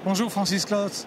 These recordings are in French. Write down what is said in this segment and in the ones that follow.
Bonjour Francis Klotz.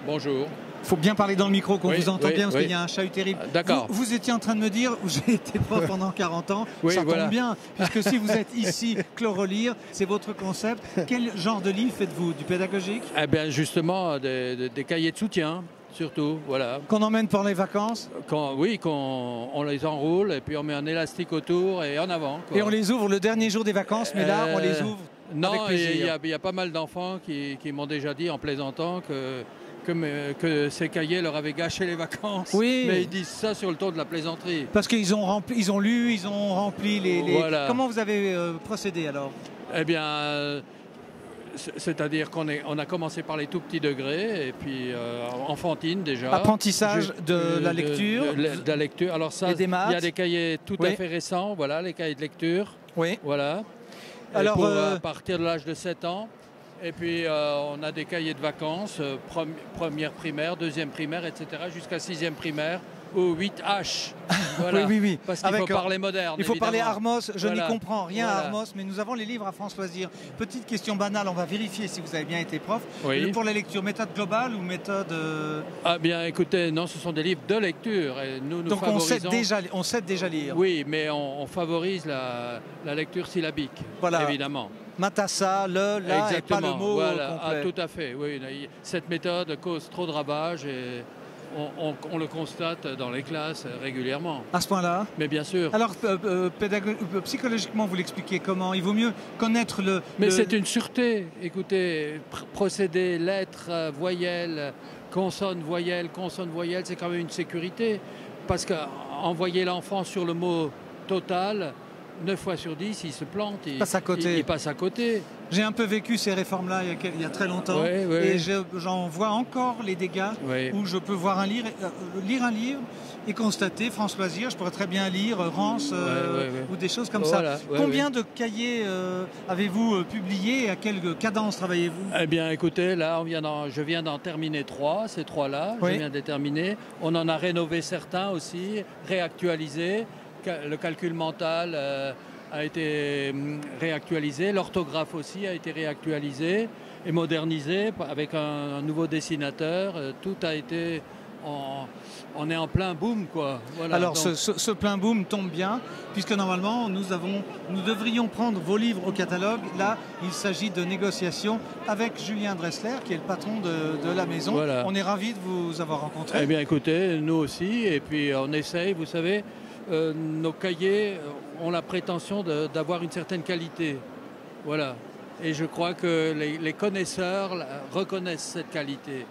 Bonjour. Il faut bien parler dans le micro, qu'on vous entend bien, parce qu'il y a un chahut terrible. D'accord. Vous étiez en train de me dire, j'ai été prof pendant 40 ans, ça tombe bien, puisque si vous êtes ici, Chlorolire, c'est votre concept. Quel genre de livre faites-vous? Du pédagogique? Eh bien justement, des cahiers de soutien, surtout, voilà. Qu'on emmène pour les vacances? Oui, on les enroule, et puis on met un élastique autour et en avant, quoi. Et on les ouvre le dernier jour des vacances, mais là, on les ouvre avec plaisir. Il y a pas mal d'enfants qui m'ont déjà dit, en plaisantant, que ces cahiers leur avaient gâché les vacances. Oui. Mais ils disent ça sur le ton de la plaisanterie. Parce qu'ils ont lu, ils ont rempli les... Voilà. Comment vous avez procédé alors? Eh bien, c'est-à-dire qu'on a commencé par les tout petits degrés, et puis enfantine déjà. Apprentissage de la lecture. De la lecture. Alors ça, il y a des cahiers tout à fait récents, voilà, les cahiers de lecture. Oui. Voilà. Alors, à partir de l'âge de 7 ans. Et puis on a des cahiers de vacances, première primaire, deuxième primaire, etc., jusqu'à sixième primaire, ou 8H. Voilà. Oui. Parce qu'il faut parler moderne. Il faut parler Armos, je n'y Voilà. comprends rien à Armos, mais nous avons les livres à France Loisirs. Petite question banale, on va vérifier si vous avez bien été prof. Oui. Pour la lecture, méthode globale ou méthode... Ah bien écoutez, non, ce sont des livres de lecture. Et nous Donc favorisons... on sait déjà lire. Oui, mais on favorise la lecture syllabique, évidemment. Matassa, la, et pas le mot voilà. complet. Ah, tout à fait, oui. Cette méthode cause trop de ravages et on le constate dans les classes régulièrement. À ce point-là? Mais bien sûr. Alors, psychologiquement, vous l'expliquez comment? Il vaut mieux connaître le... Mais c'est une sûreté. Écoutez, procédé, lettres, voyelles, consonne, voyelle, c'est quand même une sécurité. Parce qu'envoyer l'enfant sur le mot total... 9 fois sur 10, il se plante, il passe à côté. J'ai un peu vécu ces réformes-là il y a très longtemps, et j'en vois encore les dégâts, où je peux voir lire un livre et constater, France Loisirs, je pourrais très bien lire Rance ou des choses comme ça. Combien de cahiers avez-vous publiés et à quelle cadence travaillez-vous? Eh bien écoutez, là je viens d'en terminer 3, ces 3-là, je viens de les terminer. On en a rénové certains aussi, réactualisés. Le calcul mental a été réactualisé, l'orthographe aussi a été réactualisé et modernisé avec un nouveau dessinateur. Tout a été... On est en plein boom, quoi. Voilà, alors, donc... ce plein boom tombe bien, puisque normalement, nous devrions prendre vos livres au catalogue. Là, il s'agit de négociations avec Julien Dressler, qui est le patron de la maison. Voilà. On est ravis de vous avoir rencontré. Eh bien, écoutez, nous aussi. Et puis, on essaye, vous savez... nos cahiers ont la prétention d'avoir une certaine qualité. Voilà. Et je crois que les connaisseurs reconnaissent cette qualité.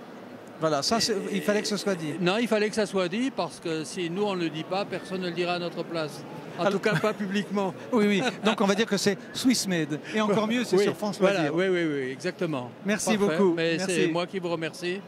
Voilà, ça, il fallait que ce soit dit. Non, il fallait que ça soit dit, parce que si nous, on ne le dit pas, personne ne le dira à notre place. En tout cas, pas publiquement. Oui. Donc, on va dire que c'est Swiss Made. Et encore mieux, c'est sur France Loisirs. Voilà, oui, exactement. Merci beaucoup. Mais c'est moi qui vous remercie.